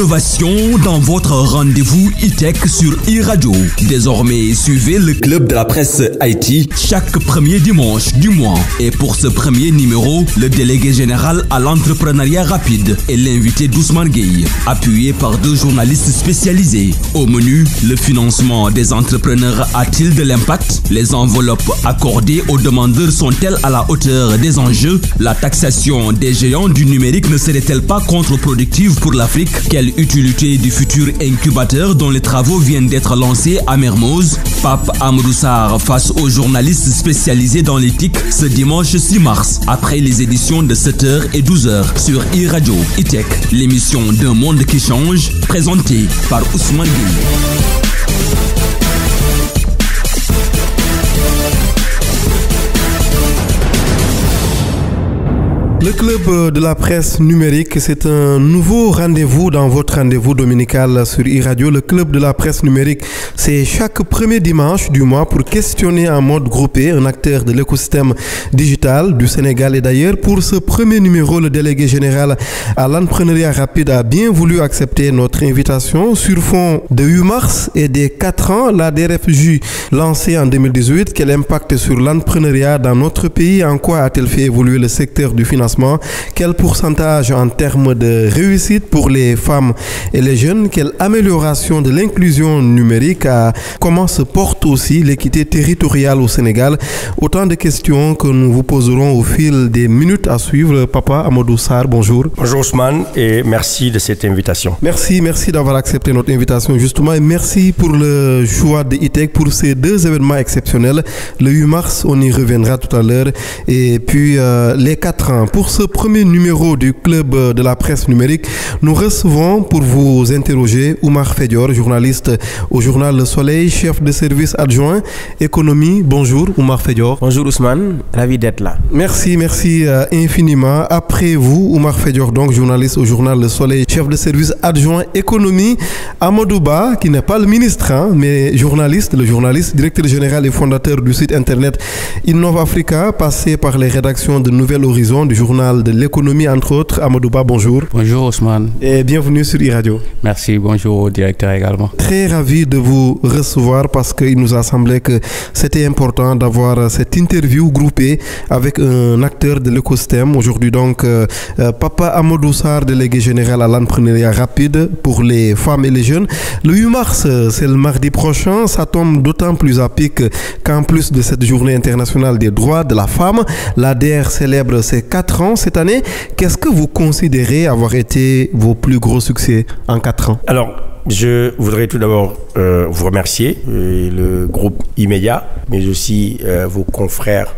Innovation dans votre rendez-vous e-tech sur e-radio. Désormais, suivez le club de la presse Haïti chaque premier dimanche du mois. Et pour ce premier numéro, le délégué général à l'entrepreneuriat rapide est l'invité d'Ousmane Gueye, appuyé par 2 journalistes spécialisés. Au menu, le financement des entrepreneurs a-t-il de l'impact? Les enveloppes accordées aux demandeurs sont-elles à la hauteur des enjeux? La taxation des géants du numérique ne serait-elle pas contre-productive pour l'Afrique? Quelle utilité du futur incubateur dont les travaux viennent d'être lancés à Mermoz? Pape Amadou Sarr face aux journalistes spécialisés dans l'éthique ce dimanche 6 mars, après les éditions de 7h et 12h sur e-radio e-tech, l'émission d'un monde qui change, présentée par Ousmane Gueye. Le club de la presse numérique, c'est un nouveau rendez-vous dans votre rendez-vous dominical sur e-radio. Le club de la presse numérique, c'est chaque premier dimanche du mois pour questionner en mode groupé un acteur de l'écosystème digital du Sénégal et d'ailleurs. Pour ce premier numéro, le délégué général à l'entrepreneuriat rapide a bien voulu accepter notre invitation. Sur fond de 8 mars et des 4 ans, la DRFJ lancée en 2018, quel impact sur l'entrepreneuriat dans notre pays? En quoi a-t-elle fait évoluer le secteur du financement? Quel pourcentage en termes de réussite pour les femmes et les jeunes? Quelle amélioration de l'inclusion numérique? Comment se porte aussi l'équité territoriale au Sénégal? Autant de questions que nous vous poserons au fil des minutes à suivre. Papa Amadou Sarr, bonjour. Bonjour Ousmane et merci de cette invitation. Merci d'avoir accepté notre invitation justement et merci pour le choix de e-tech pour ces 2 événements exceptionnels. Le 8 mars, on y reviendra tout à l'heure et puis les 4 ans. Pour ce premier numéro du club de la presse numérique, nous recevons pour vous interroger Oumar Fedior, journaliste au journal Le Soleil, chef de service adjoint économie. Bonjour Oumar Fedior. Bonjour Ousmane, ravi d'être là. Merci infiniment. Après vous, Oumar Fedior, donc journaliste au journal Le Soleil, chef de service adjoint économie. Amadou Ba, qui n'est pas le ministre, mais journaliste, directeur général et fondateur du site internet Innov Africa, passé par les rédactions de Nouvel Horizon, du journal de l'économie entre autres. Amadou Ba, bonjour. Bonjour Ousmane. Et bienvenue sur e-radio. Merci, bonjour au directeur également. Très ravi de vous recevoir parce qu'il nous a semblé que c'était important d'avoir cette interview groupée avec un acteur de l'écosystème. Aujourd'hui donc, Papa Amadou Sarr, délégué général à l'entrepreneuriat rapide pour les femmes et les jeunes. Le 8 mars, c'est le mardi prochain. Ça tombe d'autant plus à pic qu'en plus de cette journée internationale des droits de la femme, l'ADR célèbre ses 4 ans cette année. Qu'est-ce que vous considérez avoir été vos plus gros succès en 4 ans? Alors, je voudrais tout d'abord vous remercier, le groupe E-Media, mais aussi vos confrères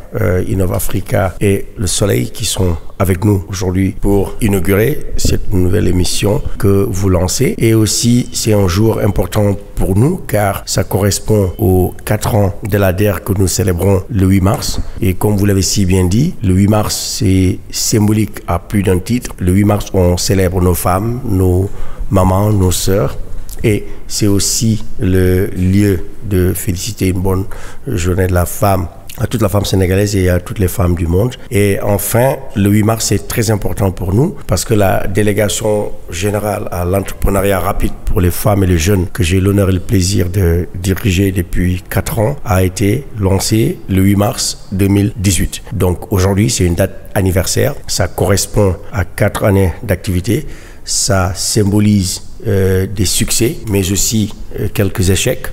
Innov Africa et Le Soleil qui sont avec nous aujourd'hui pour inaugurer cette nouvelle émission que vous lancez. Et aussi, c'est un jour important pour nous car ça correspond aux 4 ans de l'ADER que nous célébrons le 8 mars. Et comme vous l'avez si bien dit, le 8 mars, c'est symbolique à plus d'un titre. Le 8 mars, on célèbre nos femmes, nos mamans, nos sœurs. Et c'est aussi le lieu de féliciter une bonne journée de la femme à toute la femme sénégalaise et à toutes les femmes du monde. Et enfin, le 8 mars, c'est très important pour nous parce que la délégation générale à l'entrepreneuriat rapide pour les femmes et les jeunes que j'ai l'honneur et le plaisir de diriger depuis 4 ans a été lancée le 8 mars 2018. Donc aujourd'hui, c'est une date anniversaire. Ça correspond à 4 années d'activité. Ça symbolise des succès, mais aussi quelques échecs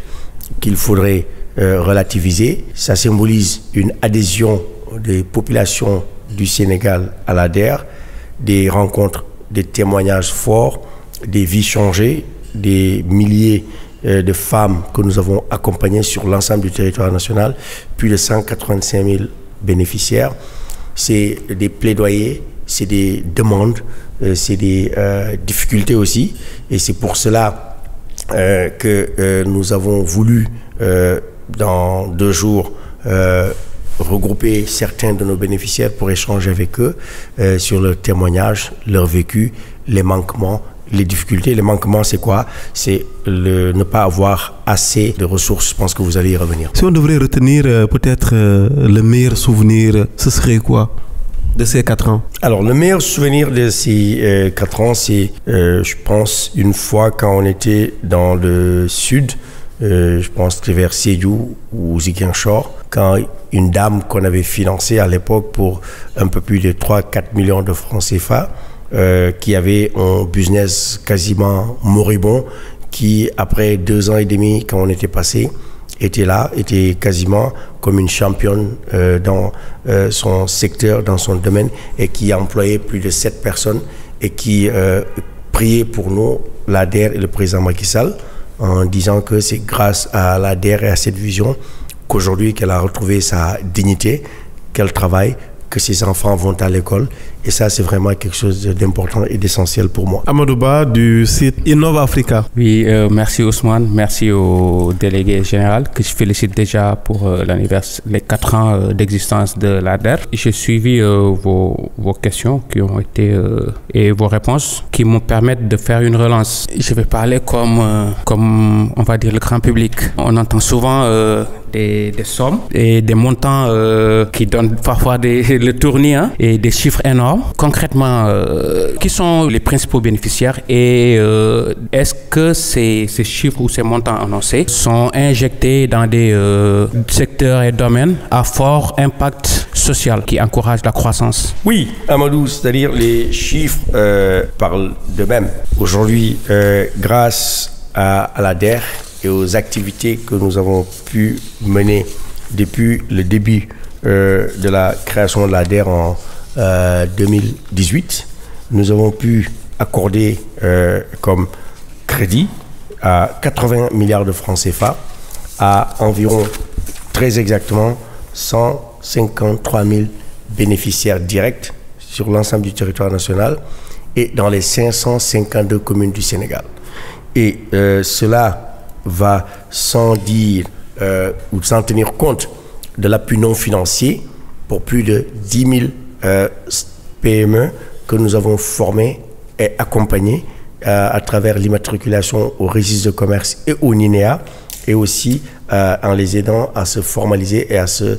qu'il faudrait relativiser. Ça symbolise une adhésion des populations du Sénégal à l'ADER, des rencontres, des témoignages forts, des vies changées, des milliers de femmes que nous avons accompagnées sur l'ensemble du territoire national, plus de 185 000 bénéficiaires. C'est des plaidoyers, c'est des demandes, c'est des difficultés aussi. Et c'est pour cela que nous avons voulu, dans 2 jours, regrouper certains de nos bénéficiaires pour échanger avec eux sur leurs témoignages, leur vécu, les manquements, les difficultés. Les manquements, c'est quoi? C'est ne pas avoir assez de ressources. Je pense que vous allez y revenir. Si on devrait retenir peut-être le meilleur souvenir, ce serait quoi? de ces 4 ans? Alors, le meilleur souvenir de ces 4 ans, c'est, je pense, une fois quand on était dans le sud, je pense que vers Sédhiou ou Ziguinchor, quand une dame qu'on avait financée à l'époque pour un peu plus de 3-4 millions de francs CFA, qui avait un business quasiment moribond, qui après 2 ans et demi, quand on était passé, était là, était quasiment comme une championne dans son secteur, dans son domaine, et qui employait plus de 7 personnes et qui priait pour nous, l'ADER et le président Macky Sall, en disant que c'est grâce à l'ADER et à cette vision qu'aujourd'hui qu'elle a retrouvé sa dignité, qu'elle travaille, que ses enfants vont à l'école. Et ça, c'est vraiment quelque chose d'important et d'essentiel pour moi. Amadou Ba du site Innova Africa. Oui, merci Ousmane, merci au délégué général que je félicite déjà pour les 4 ans d'existence de l'ADER. J'ai suivi vos questions qui ont été et vos réponses qui me permettent de faire une relance. Je vais parler comme on va dire le grand public. On entend souvent des sommes et des montants qui donnent parfois le tournis et des chiffres énormes. Concrètement, qui sont les principaux bénéficiaires et est-ce que ces chiffres ou ces montants annoncés sont injectés dans des secteurs et domaines à fort impact social qui encouragent la croissance? Oui, Amadou, c'est-à-dire les chiffres parlent d'eux-mêmes. Aujourd'hui, grâce à l'ADER et aux activités que nous avons pu mener depuis le début de la création de l'ADER en 2018, nous avons pu accorder comme crédit à 80 milliards de francs CFA à environ, très exactement, 153 000 bénéficiaires directs sur l'ensemble du territoire national et dans les 552 communes du Sénégal. Et cela va sans dire ou sans tenir compte de l'appui non financier pour plus de 10 000 PME que nous avons formés et accompagnés à travers l'immatriculation au registre de commerce et au NINEA, et aussi en les aidant à se formaliser et à se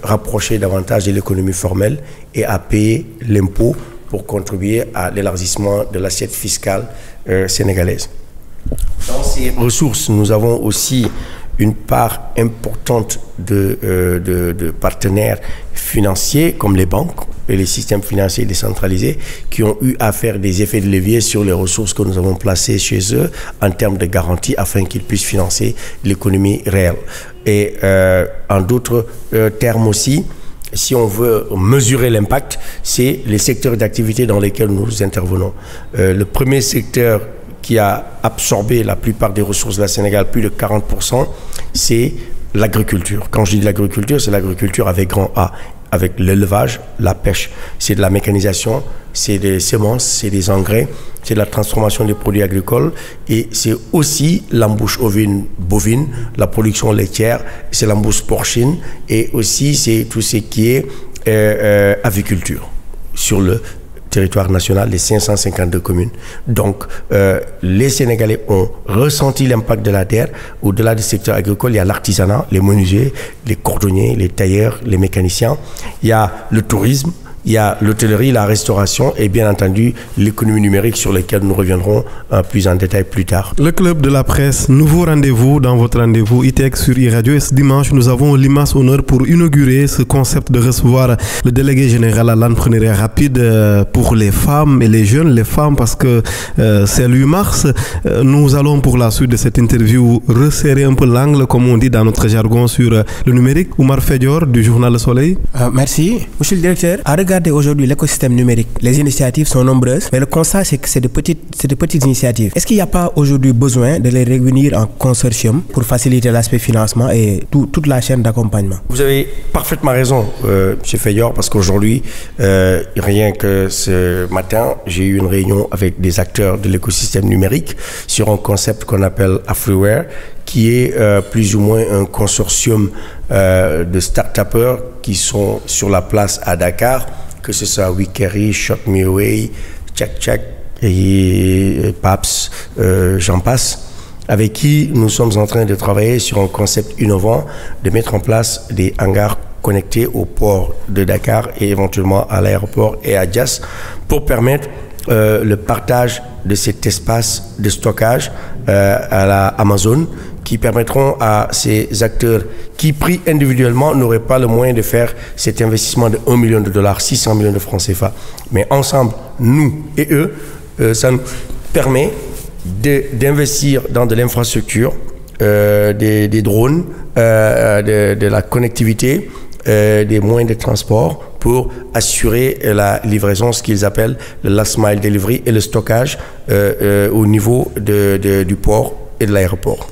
rapprocher davantage de l'économie formelle et à payer l'impôt pour contribuer à l'élargissement de l'assiette fiscale sénégalaise. Dans ces ressources, nous avons aussi une part importante de partenaires financiers comme les banques et les systèmes financiers décentralisés qui ont eu à faire des effets de levier sur les ressources que nous avons placées chez eux en termes de garantie afin qu'ils puissent financer l'économie réelle. Et en d'autres termes aussi, si on veut mesurer l'impact, c'est les secteurs d'activité dans lesquels nous intervenons. Le premier secteur qui a absorbé la plupart des ressources de la Sénégal, plus de 40%, c'est l'agriculture. Quand je dis de l'agriculture, c'est l'agriculture avec grand A, avec l'élevage, la pêche. C'est de la mécanisation, c'est des semences, c'est des engrais, c'est de la transformation des produits agricoles et c'est aussi l'embouche ovine, bovine, la production laitière, c'est l'embouche porcine et aussi c'est tout ce qui est aviculture sur le territoire national, les 552 communes. Donc, les Sénégalais ont ressenti l'impact de l'ADER. Au-delà du secteur agricole, il y a l'artisanat, les menuisiers, les cordonniers, les tailleurs, les mécaniciens. Il y a le tourisme, il y a l'hôtellerie, la restauration et bien entendu l'économie numérique sur laquelle nous reviendrons plus en détail plus tard. Le club de la presse, nouveau rendez-vous dans votre rendez-vous ITEC sur iRadio. Et ce dimanche, nous avons l'immense honneur pour inaugurer ce concept de recevoir le délégué général à l'entrepreneuriat rapide pour les femmes et les jeunes, les femmes parce que c'est le 8 mars. Nous allons pour la suite de cette interview resserrer un peu l'angle, comme on dit dans notre jargon, sur le numérique. Oumar Fedior du journal Le Soleil. Merci. Monsieur le directeur, regardez aujourd'hui l'écosystème numérique. Les initiatives sont nombreuses, mais le constat, c'est que c'est de petites initiatives. Est-ce qu'il n'y a pas aujourd'hui besoin de les réunir en consortium pour faciliter l'aspect financement et toute la chaîne d'accompagnement? Vous avez parfaitement raison, M. Fedior, parce qu'aujourd'hui, rien que ce matin, j'ai eu une réunion avec des acteurs de l'écosystème numérique sur un concept qu'on appelle Afriware, qui est plus ou moins un consortium de start-upers qui sont sur la place à Dakar, que ce soit Wikeri, ShopMeAway, Tchak et Paps, j'en passe, avec qui nous sommes en train de travailler sur un concept innovant de mettre en place des hangars connectés au port de Dakar et éventuellement à l'aéroport et à Diass pour permettre le partage de cet espace de stockage à la Amazon, qui permettront à ces acteurs qui, pris individuellement, n'auraient pas le moyen de faire cet investissement de 1 million de dollars, 600 millions de francs CFA. Mais ensemble, nous et eux, ça nous permet d'investir dans de l'infrastructure, des drones, de la connectivité, des moyens de transport pour assurer la livraison, ce qu'ils appellent le last mile delivery et le stockage au niveau du port et de l'aéroport.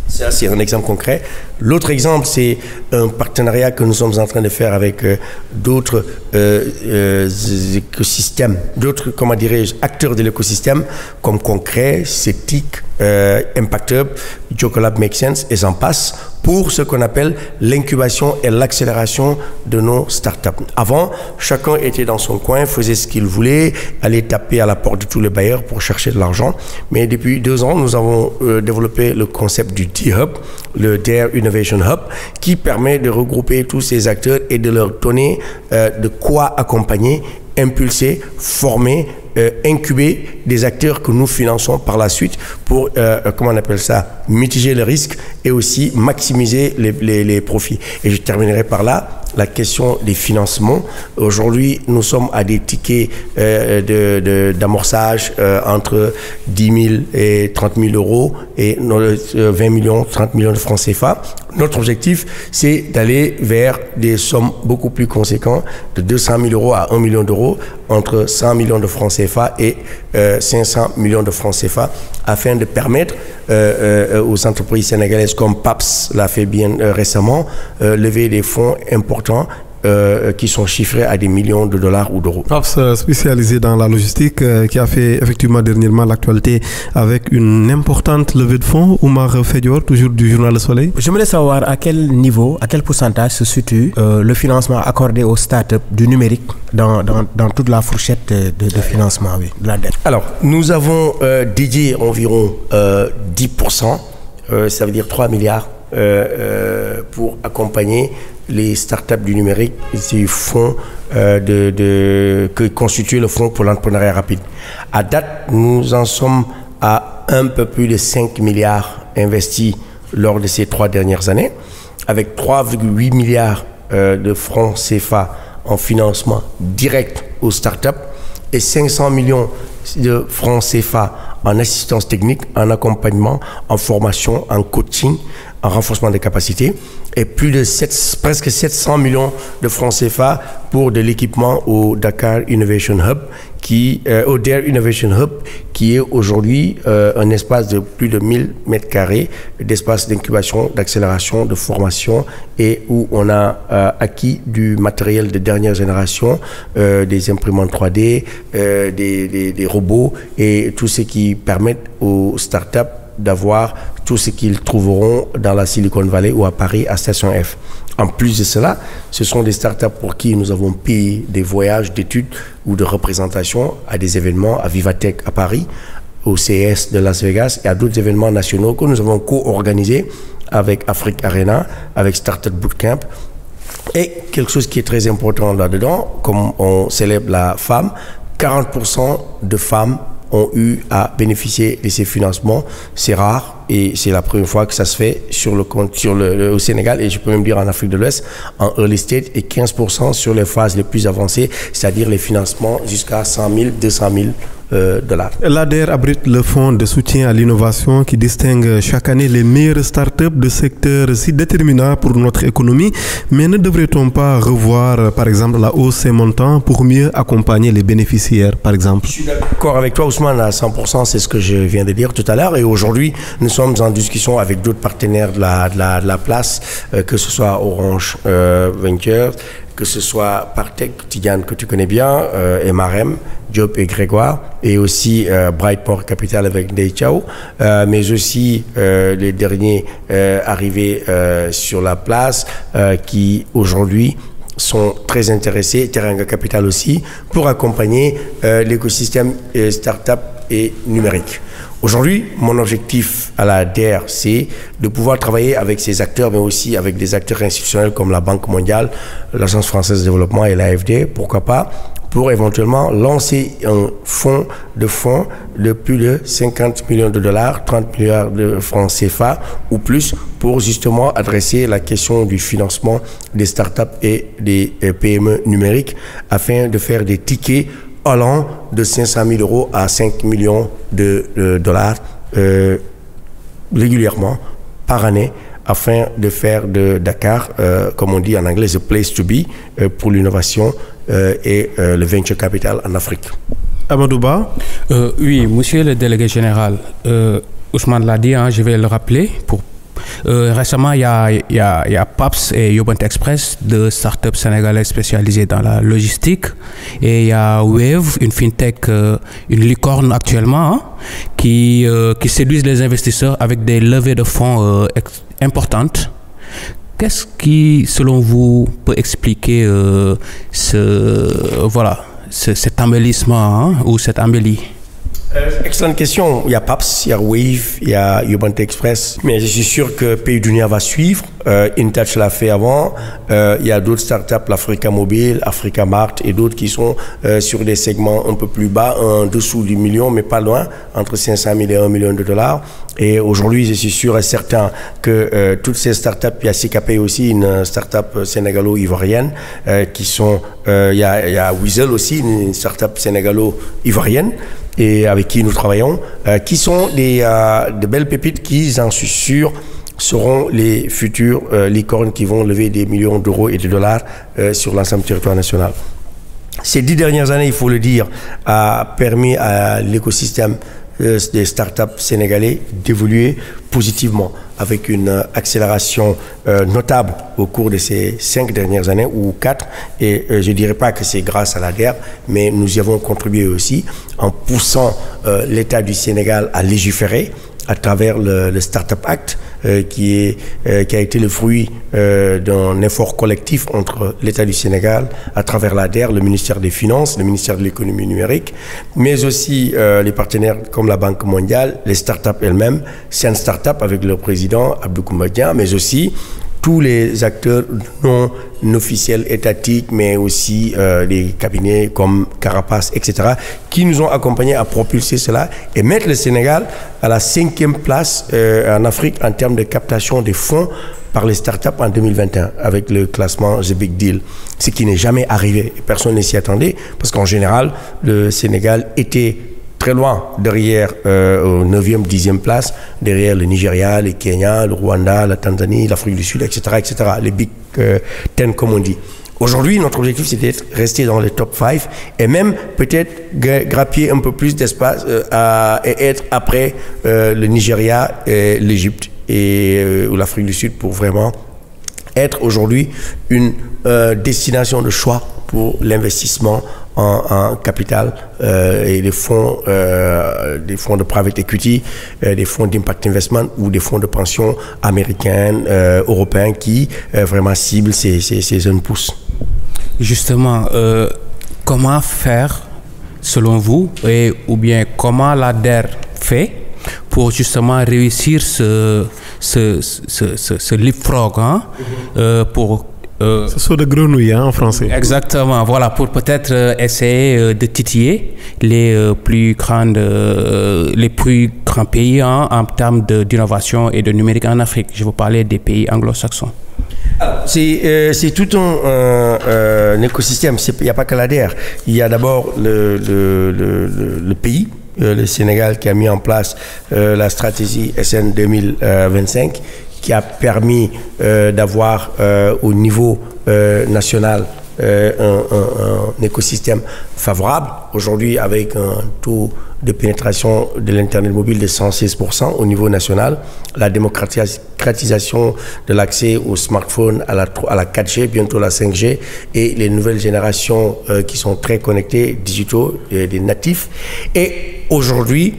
Ça, c'est un exemple concret. L'autre exemple, c'est un partenariat que nous sommes en train de faire avec d'autres écosystèmes, d'autres, comment dirais-je, acteurs de l'écosystème, comme Concret, Septic, Impact Hub, Jocolab Make Sense, et j'en passe, pour ce qu'on appelle l'incubation et l'accélération de nos startups. Avant, chacun était dans son coin, faisait ce qu'il voulait, allait taper à la porte de tous les bailleurs pour chercher de l'argent. Mais depuis 2 ans, nous avons développé le concept du D-Hub, le Dare Innovation Hub, qui permet de regrouper tous ces acteurs et de leur donner de quoi accompagner, impulser, former, incuber des acteurs que nous finançons par la suite pour, comment on appelle ça, mitiger le risque et aussi maximiser les profits. Et je terminerai par là, la question des financements. Aujourd'hui, nous sommes à des tickets d'amorçage entre 10 000 et 30 000 euros et 20 millions, 30 millions de francs CFA. Notre objectif, c'est d'aller vers des sommes beaucoup plus conséquentes, de 200 000 euros à 1 million d'euros, entre 100 millions de francs CFA et 500 millions de francs CFA, afin de permettre aux entreprises sénégalaises comme PAPS l'a fait bien récemment, lever des fonds importants qui sont chiffrés à des millions de dollars ou d'euros. PAPS spécialisé dans la logistique qui a fait effectivement dernièrement l'actualité avec une importante levée de fonds. Oumar Fedior, toujours du journal Le Soleil. J'aimerais savoir à quel niveau, à quel pourcentage se situe le financement accordé aux startups du numérique dans toute la fourchette de financement, oui, de la dette. Alors, nous avons dédié environ 10%, ça veut dire 3 milliards pour accompagner les startups du numérique, ces fonds que constitue le Fonds pour l'entrepreneuriat rapide. À date, nous en sommes à un peu plus de 5 milliards investis lors de ces 3 dernières années, avec 3,8 milliards de francs CFA en financement direct aux startups et 500 millions de francs CFA en assistance technique, en accompagnement, en formation, en coaching, en renforcement des capacités, et plus de presque 700 millions de francs CFA pour de l'équipement au Dakar Innovation Hub, au Dare Innovation Hub, qui est aujourd'hui un espace de plus de 1000 mètres carrés d'espace d'incubation, d'accélération, de formation, et où on a acquis du matériel de dernière génération, des imprimantes 3D, des robots et tout ce qui permet aux startups d'avoir tout ce qu'ils trouveront dans la Silicon Valley ou à Paris à Station F. En plus de cela, ce sont des startups pour qui nous avons payé des voyages d'études ou de représentation à des événements à Vivatech à Paris, au CES de Las Vegas et à d'autres événements nationaux que nous avons co-organisés avec Afrique Arena, avec Startup Bootcamp. Et quelque chose qui est très important là-dedans, comme on célèbre la femme, 40% de femmes ont eu à bénéficier de ces financements. C'est rare et c'est la première fois que ça se fait au Sénégal et je peux même dire en Afrique de l'Ouest, en early stage, et 15% sur les phases les plus avancées, c'est-à-dire les financements jusqu'à 100 000, 200 000 $. L'ADER abrite le fonds de soutien à l'innovation qui distingue chaque année les meilleures startups de secteurs si déterminants pour notre économie. Mais ne devrait-on pas revoir, par exemple, la hausse des montants pour mieux accompagner les bénéficiaires, par exemple? Je suis d'accord avec toi, Ousmane, à 100%, c'est ce que je viens de dire tout à l'heure. Et aujourd'hui, nous sommes en discussion avec d'autres partenaires de la place, que ce soit Orange Ventures, que ce soit Partech, Tidiane, que tu connais bien, MRM, Diop et Grégoire, et aussi Brightmore Capital avec Day Chao, mais aussi les derniers arrivés sur la place qui aujourd'hui sont très intéressés, Teranga Capital aussi, pour accompagner l'écosystème start-up et numérique. Aujourd'hui, mon objectif à la DER, c'est de pouvoir travailler avec ces acteurs, mais aussi avec des acteurs institutionnels comme la Banque mondiale, l'Agence française de développement et l'AFD, pourquoi pas, pour éventuellement lancer un fonds de plus de 50 millions de dollars, 30 milliards de francs CFA ou plus, pour justement adresser la question du financement des startups et des PME numériques afin de faire des tickets allant de 500 000 euros à 5 millions de dollars régulièrement par année, afin de faire de Dakar, comme on dit en anglais, the place to be pour l'innovation et le venture capital en Afrique. Amadouba. Oui, monsieur le délégué général, Ousmane l'a dit, hein, je vais le rappeler. Récemment, il y a PAPS et Yobant Express, deux startups sénégalaises spécialisées dans la logistique. Et il y a Wave, une fintech, une licorne actuellement, hein, qui séduisent les investisseurs avec des levées de fonds importantes. Qu'est-ce qui, selon vous, peut expliquer cet embellissement, hein, ou cette embellie? Excellente question. Il y a PAPS, il y a Wave, il y a Yobant Express. Mais je suis sûr que Pays Dunia va suivre. InTouch l'a fait avant. Il y a d'autres startups, l'Africa Mobile, Africa Mart et d'autres qui sont sur des segments un peu plus bas, en dessous du million, mais pas loin, entre 500 000 et 1 million de dollars. Et aujourd'hui, je suis sûr et certain que toutes ces startups, il y a CKP aussi, une startup sénégalo-ivoirienne, qui sont, il y a Weasel aussi, une startup sénégalo-ivoirienne, et avec qui nous travaillons, qui sont de belles pépites qui, j'en suis sûr, seront les futures licornes qui vont lever des millions d'euros et de dollars sur l'ensemble du territoire national. Ces 10 dernières années, il faut le dire, a permis à l'écosystème des startups sénégalais d'évoluer positivement, avec une accélération notable au cours de ces 5 dernières années ou 4. Et je ne dirais pas que c'est grâce à la DER, mais nous y avons contribué aussi en poussant l'État du Sénégal à légiférer à travers le Startup Act, qui a été le fruit d'un effort collectif entre l'État du Sénégal, à travers la DER, le ministère des Finances, le ministère de l'économie numérique, mais aussi les partenaires comme la Banque mondiale, les startups elles-mêmes, Sen Startup avec le président Abdou Koumbadien, mais aussi tous les acteurs non officiels étatiques, mais aussi des cabinets comme Carapace, etc., qui nous ont accompagnés à propulser cela et mettre le Sénégal à la 5e place en Afrique en termes de captation des fonds par les startups en 2021, avec le classement The Big Deal, ce qui n'est jamais arrivé. Personne ne s'y attendait, parce qu'en général, le Sénégal était très loin derrière, au 9e, 10e place, derrière le Nigeria, le Kenya, le Rwanda, la Tanzanie, l'Afrique du Sud, etc., etc., les Big Ten, comme on dit. Aujourd'hui, notre objectif, c'est d'être resté dans les top 5 et même peut-être grappiller un peu plus d'espace et être après le Nigeria, et l'Égypte ou l'Afrique du Sud pour vraiment être aujourd'hui une destination de choix pour l'investissement en capital et des fonds de private equity, des fonds d'impact investment ou des fonds de pension américains, européens qui vraiment ciblent ces jeunes pousses. Justement, comment faire selon vous, ou bien comment la DER fait pour justement réussir ce leapfrog, hein, pour ce saut de grenouille, hein, en français. Exactement, voilà, pour peut-être essayer de titiller les plus grands pays, hein, en termes d'innovation et de numérique en Afrique. Je vous parlais des pays anglo-saxons. C'est tout un écosystème. Il n'y a pas que la DER. Il y a d'abord le pays, le Sénégal, qui a mis en place la stratégie SN 2025, qui a permis d'avoir au niveau national un écosystème favorable. Aujourd'hui, avec un taux de pénétration de l'Internet mobile de 116% au niveau national, la démocratisation de l'accès aux smartphones, à la 4G, bientôt la 5G, et les nouvelles générations qui sont très connectées, digitaux, des natifs. Et aujourd'hui,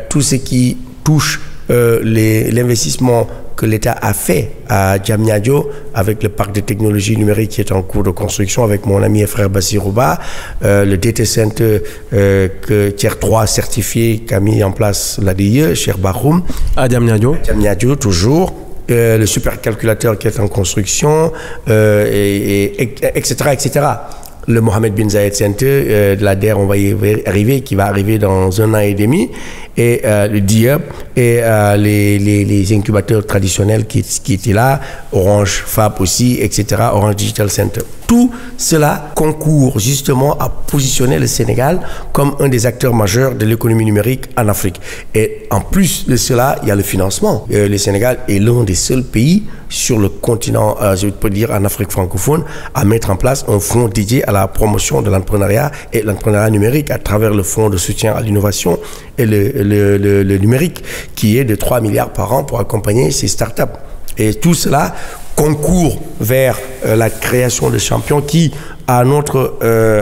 tout ce qui touche l'investissement que l'État a fait à Diamniadio avec le parc de technologie numérique qui est en cours de construction avec mon ami et frère Bassirouba, le data center que Tier 3 certifié qu'a mis en place l'ADIE, Cher Bahoum. À Diamniadio. Diamniadio, toujours. Le supercalculateur qui est en construction, etc., etc. Le Mohamed bin Zayed Center de la DER, on va y arriver, qui va arriver dans 1 an et demi, et le DIUP et les incubateurs traditionnels qui étaient là, Orange Fab aussi, etc., Orange Digital Center. Tout cela concourt justement à positionner le Sénégal comme un des acteurs majeurs de l'économie numérique en Afrique. Et en plus de cela, il y a le financement. Le Sénégal est l'un des seuls pays sur le continent, je peux dire en Afrique francophone, à mettre en place un fonds dédié à la promotion de l'entrepreneuriat et l'entrepreneuriat numérique à travers le fonds de soutien à l'innovation et le numérique qui est de 3 milliards par an pour accompagner ces startups. Et tout cela concourt vers la création de champions qui, à notre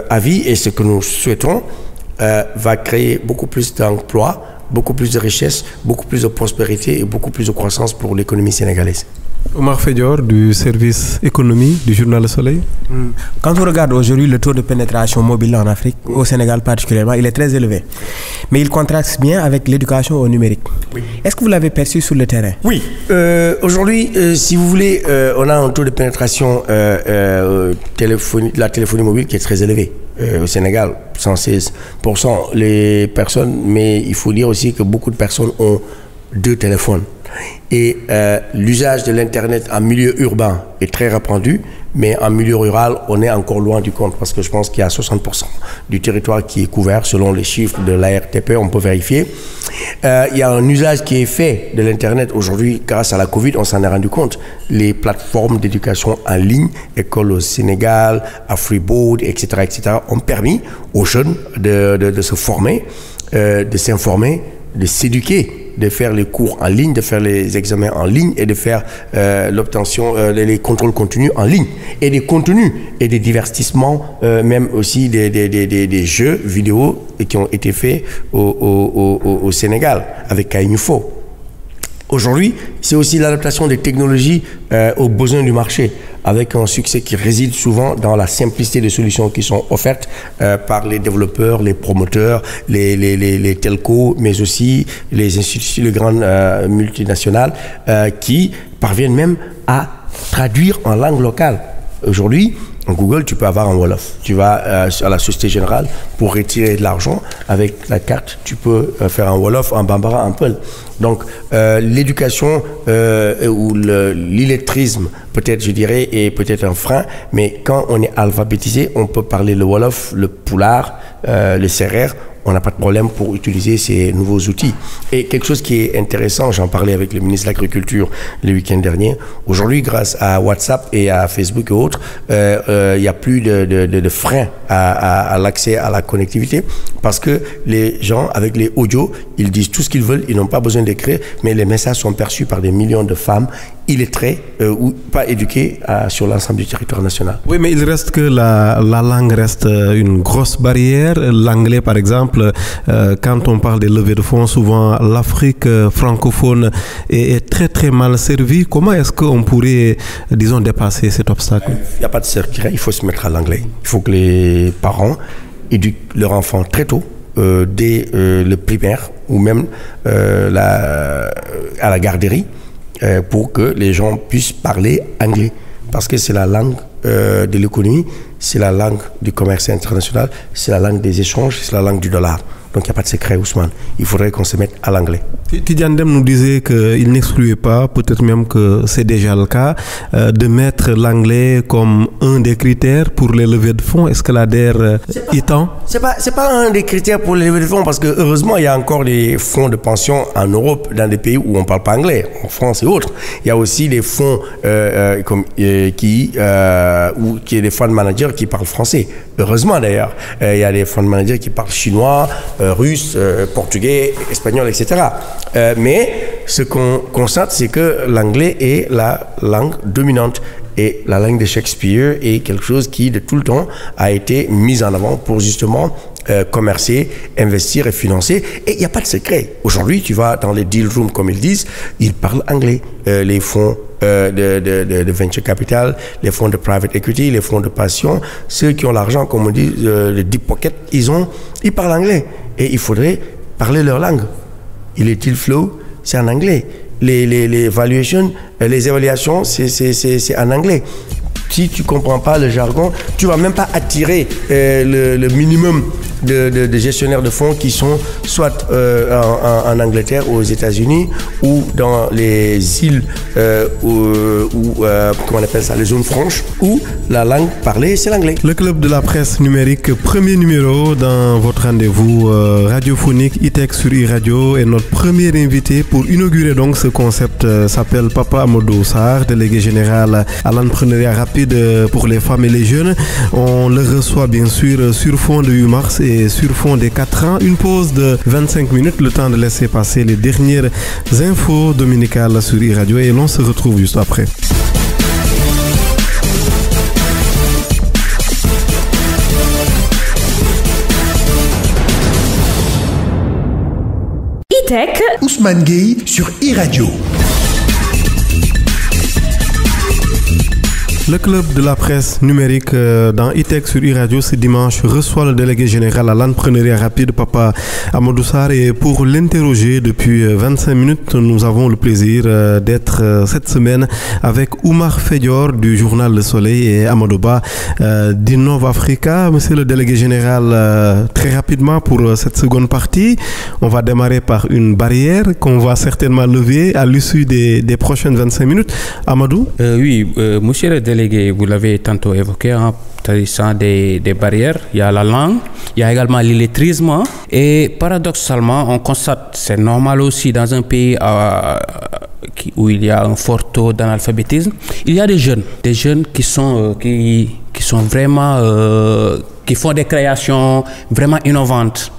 avis, et ce que nous souhaitons, va créer beaucoup plus d'emplois, beaucoup plus de richesses, beaucoup plus de prospérité et beaucoup plus de croissance pour l'économie sénégalaise. Omar Fedior du service économie du journal Le Soleil. Quand on regarde aujourd'hui le taux de pénétration mobile en Afrique, au Sénégal particulièrement, il est très élevé. Mais il contraste bien avec l'éducation au numérique. Oui. Est-ce que vous l'avez perçu sur le terrain? Oui. Aujourd'hui, si vous voulez, on a un taux de pénétration de la téléphonie mobile qui est très élevé. Au Sénégal, 116% les personnes, mais il faut dire aussi que beaucoup de personnes ont 2 téléphones. Et l'usage de l'Internet en milieu urbain est très répandu, mais en milieu rural, on est encore loin du compte parce que je pense qu'il y a 60% du territoire qui est couvert selon les chiffres de l'ARTP, on peut vérifier. Il y a un usage qui est fait de l'Internet aujourd'hui grâce à la Covid, on s'en est rendu compte. Les plateformes d'éducation en ligne, École au Sénégal, AfriBoard, etc., ont permis aux jeunes de se former, de s'informer, de s'éduquer, de faire les cours en ligne, de faire les examens en ligne et de faire l'obtention, les contrôles continus en ligne. Et des contenus et des divertissements, même aussi des jeux vidéo qui ont été faits au Sénégal avec Kainufo. Aujourd'hui, c'est aussi l'adaptation des technologies aux besoins du marché, avec un succès qui réside souvent dans la simplicité des solutions qui sont offertes par les développeurs, les promoteurs, les telcos, mais aussi les institutions, les grandes multinationales qui parviennent même à traduire en langue locale. Aujourd'hui, en Google, tu peux avoir un Wolof. Tu vas à la Société Générale pour retirer de l'argent. Avec la carte, tu peux faire un Wolof, un Bambara, un Peul. Donc, l'éducation ou l'illettrisme, peut-être, je dirais, est peut-être un frein. Mais quand on est alphabétisé, on peut parler le Wolof, le Pulaar, le Serer. On n'a pas de problème pour utiliser ces nouveaux outils. Et quelque chose qui est intéressant, j'en parlais avec le ministre de l'Agriculture le week-end dernier. Aujourd'hui, grâce à WhatsApp et à Facebook et autres, il n'y a plus de frein à l'accès à la connectivité parce que les gens, avec les audios, ils disent tout ce qu'ils veulent, ils n'ont pas besoin d'écrire, mais les messages sont perçus par des millions de femmes illettrées ou pas éduquées sur l'ensemble du territoire national. Oui, mais il reste que la langue reste une grosse barrière. L'anglais, par exemple, quand on parle des levées de fonds, souvent l'Afrique francophone est très très mal servie. Comment est-ce qu'on pourrait, disons, dépasser cet obstacle? Il n'y a pas de secret, il faut se mettre à l'anglais. Il faut que les parents éduquent leurs enfants très tôt, dès le primaire ou même à la garderie, pour que les gens puissent parler anglais. Parce que c'est la langue de l'économie, c'est la langue du commerce international, c'est la langue des échanges, c'est la langue du dollar. Donc il n'y a pas de secret, Ousmane. Il faudrait qu'on se mette à l'anglais. Tidiane Dème nous disait qu'il n'excluait pas, peut-être même que c'est déjà le cas, de mettre l'anglais comme un des critères pour les levées de fonds. Est-ce que l'ADER y tend? C'est pas un des critères pour les levées de fonds parce que heureusement il y a encore des fonds de pension en Europe, dans des pays où on ne parle pas anglais, en France et autres. Il y a aussi des fonds qui est des fonds de managers qui parlent français. Heureusement d'ailleurs, il y a des fonds de managers qui parlent chinois, russe, portugais, espagnol, etc. Mais ce qu'on constate, c'est que l'anglais est la langue dominante. Et la langue de Shakespeare est quelque chose qui, de tout le temps, a été mis en avant pour justement commercer, investir et financer. Et il n'y a pas de secret. Aujourd'hui, tu vas dans les deal rooms, comme ils disent, ils parlent anglais. Les fonds de venture capital, les fonds de private equity, les fonds de passion, ceux qui ont l'argent, comme on dit, le deep pocket, ils parlent anglais. Et il faudrait parler leur langue. Les deal flow, c'est en anglais. Les évaluations, c'est en anglais. Si tu ne comprends pas le jargon, tu ne vas même pas attirer le minimum de gestionnaires de fonds qui sont soit en Angleterre ou aux États-Unis ou dans les îles comment on appelle ça, les zones franches, où la langue parlée, c'est l'anglais. Le club de la presse numérique, premier numéro dans votre rendez-vous radiophonique ITEC sur iRadio, et notre premier invité pour inaugurer donc ce concept s'appelle Papa Amadou Sarr, délégué général à l'entrepreneuriat rapide pour les femmes et les jeunes. On le reçoit bien sûr sur fond de 8 mars et sur fond des 4 ans. Une pause de 25 minutes, le temps de laisser passer les dernières infos dominicales sur iRadio, et l'on se retrouve juste après. ITEC, Ousmane Gueye sur iRadio. Le club de la presse numérique dans ITEC sur iRadio ce dimanche reçoit le délégué général à l'entrepreneuriat rapide, Papa Amadou Sarr, et pour l'interroger depuis 25 minutes, nous avons le plaisir d'être cette semaine avec Oumar Fedior du journal Le Soleil et Amadou Ba d'Innova Africa. Monsieur le délégué général, très rapidement pour cette seconde partie, on va démarrer par une barrière qu'on va certainement lever à l'issue des prochaines 25 minutes. Amadou? Oui, monsieur le délégué, vous l'avez tantôt évoqué, s'agissant des barrières, il y a la langue, il y a également l'illettrisme, et paradoxalement, on constate, c'est normal aussi dans un pays où il y a un fort taux d'analphabétisme, il y a des jeunes qui sont vraiment, qui font des créations vraiment innovantes.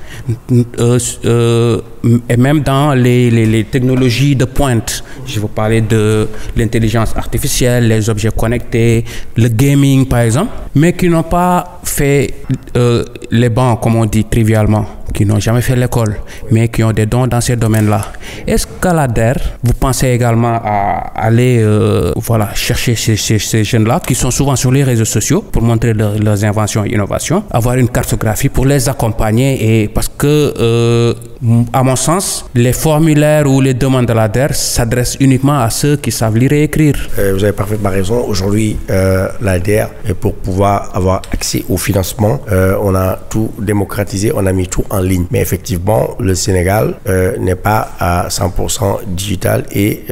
Et même dans les technologies de pointe, je vous parlais de l'intelligence artificielle, les objets connectés, le gaming par exemple, mais qui n'ont pas fait les bancs, comme on dit trivialement, qui n'ont jamais fait l'école, mais qui ont des dons dans ces domaines-là. Est-ce qu'à l'ADER, vous pensez également à aller chercher ces jeunes-là qui sont souvent sur les réseaux sociaux pour montrer leurs inventions et innovations, avoir une cartographie pour les accompagner, et parce que à mon sens, les formulaires ou les demandes de l'ADER s'adressent uniquement à ceux qui savent lire et écrire. Vous avez parfaitement raison. Aujourd'hui, l'ADER, pour pouvoir avoir accès au financement, on a tout démocratisé, on a mis tout en ligne. Mais effectivement, le Sénégal n'est pas à 100% digital, et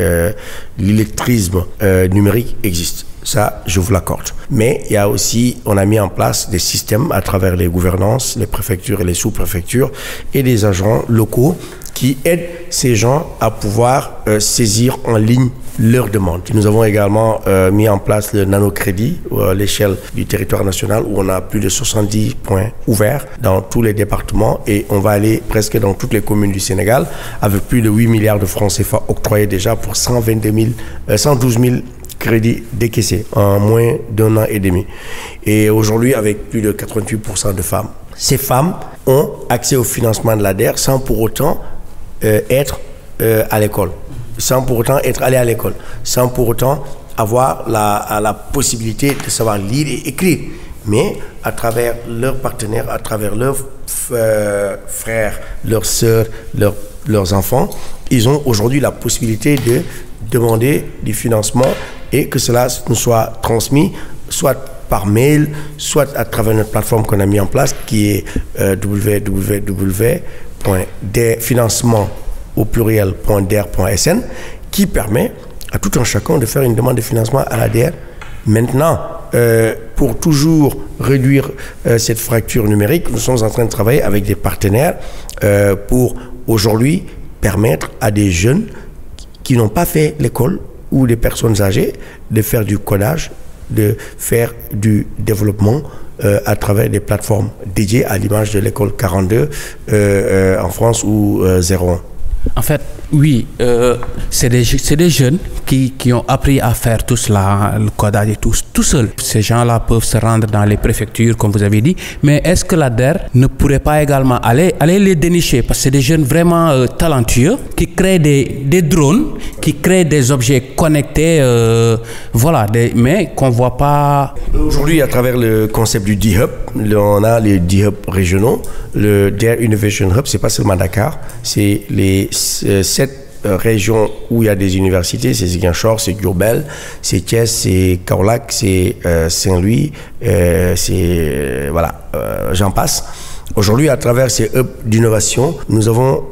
l'illettrisme numérique existe. Ça, je vous l'accorde. Mais il y a aussi, on a mis en place des systèmes à travers les gouvernances, les préfectures et les sous-préfectures, et des agents locaux qui aident ces gens à pouvoir saisir en ligne leurs demandes. Nous avons également mis en place le nanocrédit à l'échelle du territoire national, où on a plus de 70 points ouverts dans tous les départements, et on va aller presque dans toutes les communes du Sénégal, avec plus de 8 milliards de francs CFA octroyés déjà pour 112 000 crédits décaissés en moins d'1 an et demi. Et aujourd'hui, avec plus de 88% de femmes. Ces femmes ont accès au financement de l'ADER sans pour autant être à l'école, sans pour autant être allées à l'école, sans pour autant avoir la possibilité de savoir lire et écrire. Mais à travers leurs partenaires, à travers leurs frères, leurs sœurs, leurs enfants, ils ont aujourd'hui la possibilité de demander du financement, et que cela nous soit transmis soit par mail, soit à travers notre plateforme qu'on a mis en place, qui est www.financement au pluriel.der.sn, qui permet à tout un chacun de faire une demande de financement à l'ADER. Maintenant, pour toujours réduire cette fracture numérique, nous sommes en train de travailler avec des partenaires pour aujourd'hui permettre à des jeunes qui n'ont pas fait l'école, ou des personnes âgées, de faire du codage, de faire du développement à travers des plateformes dédiées, à l'image de l'école 42 en France, ou 01. En fait, Oui, c'est des jeunes qui ont appris à faire tout cela, le codage et tout seuls. Ces gens-là peuvent se rendre dans les préfectures, comme vous avez dit, mais est-ce que l'ADER ne pourrait pas également aller les dénicher? Parce que c'est des jeunes vraiment talentueux qui créent des drones, qui créent des objets connectés, mais qu'on ne voit pas. Aujourd'hui, à travers le concept du D-Hub, on a les D-Hub régionaux. Le DARE Innovation Hub, c'est pas seulement Dakar, c'est les 7 régions où il y a des universités, c'est Ziguinchor, c'est Diourbel, c'est Thiès, c'est Kaolack, c'est Saint-Louis, j'en passe. Aujourd'hui, à travers ces hubs d'innovation, nous avons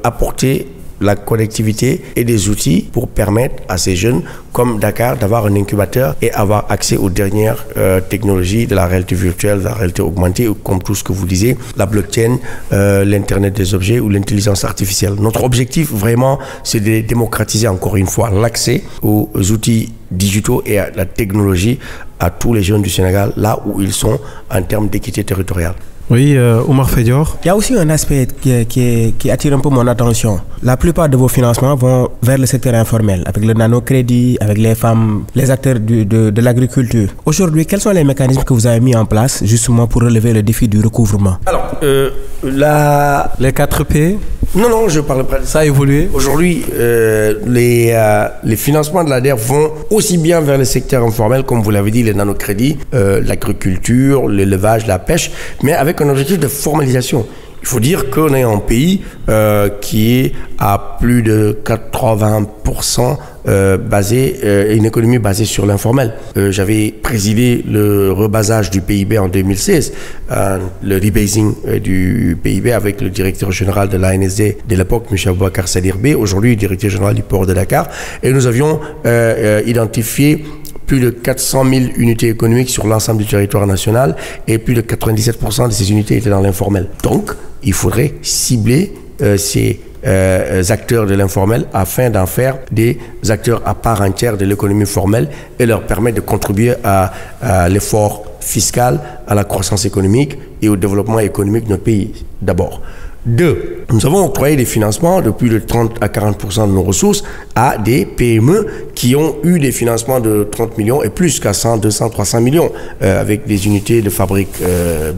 apporté la connectivité et des outils pour permettre à ces jeunes comme Dakar d'avoir un incubateur et avoir accès aux dernières technologies de la réalité virtuelle, de la réalité augmentée, comme tout ce que vous disiez, la blockchain, l'Internet des objets ou l'intelligence artificielle. Notre objectif vraiment, c'est de démocratiser encore une fois l'accès aux outils digitaux et à la technologie à tous les jeunes du Sénégal, là où ils sont en termes d'équité territoriale. Oui, Omar Fedior. Il y a aussi un aspect qui attire un peu mon attention. La plupart de vos financements vont vers le secteur informel, avec le nanocrédit, avec les femmes, les acteurs de l'agriculture. Aujourd'hui, quels sont les mécanismes que vous avez mis en place justement pour relever le défi du recouvrement? Alors, les 4 P. Non, je parle pas de ça. Ça a évolué. Aujourd'hui, les financements de l'ADER vont aussi bien vers le secteur informel, comme vous l'avez dit, les nanocrédits, l'agriculture, l'élevage, la pêche, mais avec un objectif de formalisation. Il faut dire qu'on est un pays qui est à plus de 80% une économie basée sur l'informel. J'avais présidé le rebasage du PIB en 2016, le rebasing du PIB avec le directeur général de l'ANSD de l'époque, M. Aboubacar Sadir-Bey, aujourd'hui directeur général du port de Dakar, et nous avions identifié plus de 400 000 unités économiques sur l'ensemble du territoire national et plus de 97% de ces unités étaient dans l'informel. Donc, il faudrait cibler ces acteurs de l'informel afin d'en faire des acteurs à part entière de l'économie formelle et leur permettre de contribuer à l'effort fiscal, à la croissance économique et au développement économique de notre pays d'abord. 2. Nous avons octroyé des financements de plus de 30 à 40% de nos ressources à des PME qui ont eu des financements de 30 millions et plus qu'à 100, 200, 300 millions avec des unités de fabrique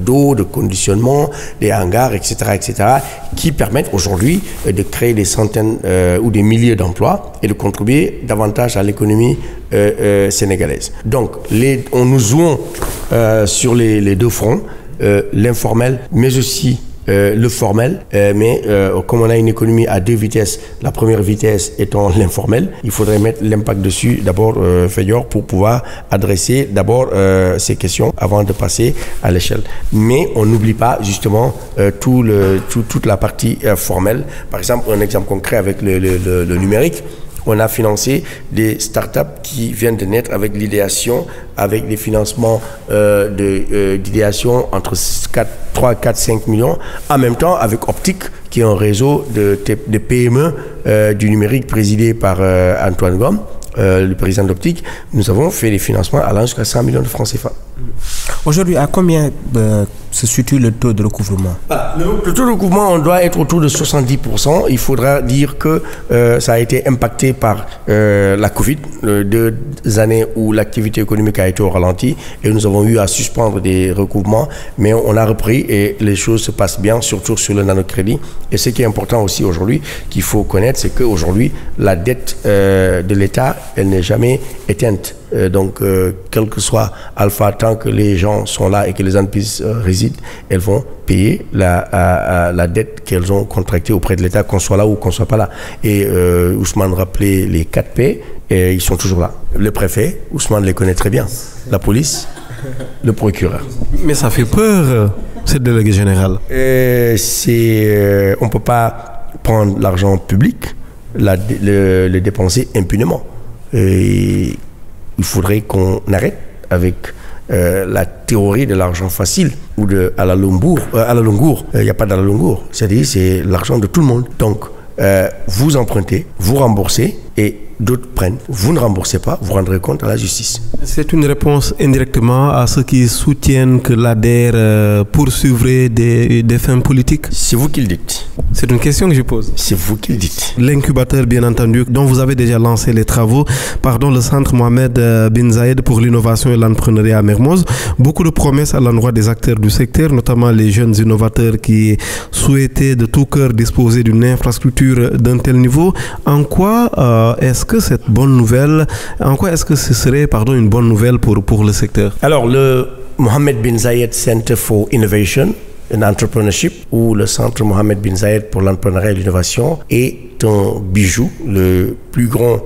d'eau, de conditionnement, des hangars, etc., qui permettent aujourd'hui de créer des centaines ou des milliers d'emplois et de contribuer davantage à l'économie sénégalaise. Donc, on nous jouons sur les deux fronts, l'informel, mais aussi le formel, mais comme on a une économie à 2 vitesses, la première vitesse étant l'informel, il faudrait mettre l'impact dessus d'abord, Fedior, pour pouvoir adresser d'abord ces questions avant de passer à l'échelle. Mais on n'oublie pas justement toute la partie formelle. Par exemple, un exemple concret avec le numérique. On a financé des startups qui viennent de naître avec l'idéation, avec des financements d'idéation entre 3, 4, 5 millions. En même temps, avec Optique, qui est un réseau de PME du numérique présidé par Antoine Gomme, le président d'Optique, nous avons fait des financements allant jusqu'à 100 millions de francs CFA. Aujourd'hui, à combien se situe le taux de recouvrement? Le taux de recouvrement, on doit être autour de 70%. Il faudra dire que ça a été impacté par la Covid, 2 années où l'activité économique a été au ralenti et nous avons eu à suspendre des recouvrements, mais on a repris et les choses se passent bien, surtout sur le nanocrédit. Et ce qui est important aussi aujourd'hui, qu'il faut connaître, c'est qu'aujourd'hui, la dette de l'État, elle n'est jamais éteinte. Donc, quel que soit Alpha, tant que les gens sont là et que les entreprises résident, elles vont payer la dette qu'elles ont contractée auprès de l'État, qu'on soit là ou qu'on ne soit pas là. Et Ousmane rappelait les 4 P, et ils sont toujours là. Le préfet, Ousmane les connaît très bien. La police, le procureur. Mais ça fait peur, cette déléguée générale. On ne peut pas prendre l'argent public, le dépenser impunément. Et il faudrait qu'on arrête avec la théorie de l'argent facile ou à la longour. Il n'y a pas de la longour. C'est-à-dire c'est l'argent de tout le monde. Donc, vous empruntez, vous remboursez et d'autres prennent. Vous ne remboursez pas, vous rendrez compte à la justice. C'est une réponse indirectement à ceux qui soutiennent que l'ADER poursuivrait des fins politiques. C'est vous qui le dites. C'est une question que je pose. C'est vous qui le dites. L'incubateur, bien entendu, dont vous avez déjà lancé les travaux, le centre Mohamed bin Zayed pour l'innovation et l'entrepreneuriat à Mermoz. Beaucoup de promesses à l'endroit des acteurs du secteur, notamment les jeunes innovateurs qui souhaitaient de tout cœur disposer d'une infrastructure d'un tel niveau. En quoi est-ce que ce serait une bonne nouvelle pour le secteur? Alors, le Mohamed bin Zayed Center for Innovation and Entrepreneurship, ou le centre Mohamed bin Zayed pour l'entrepreneuriat et l'innovation, est un bijou, le plus grand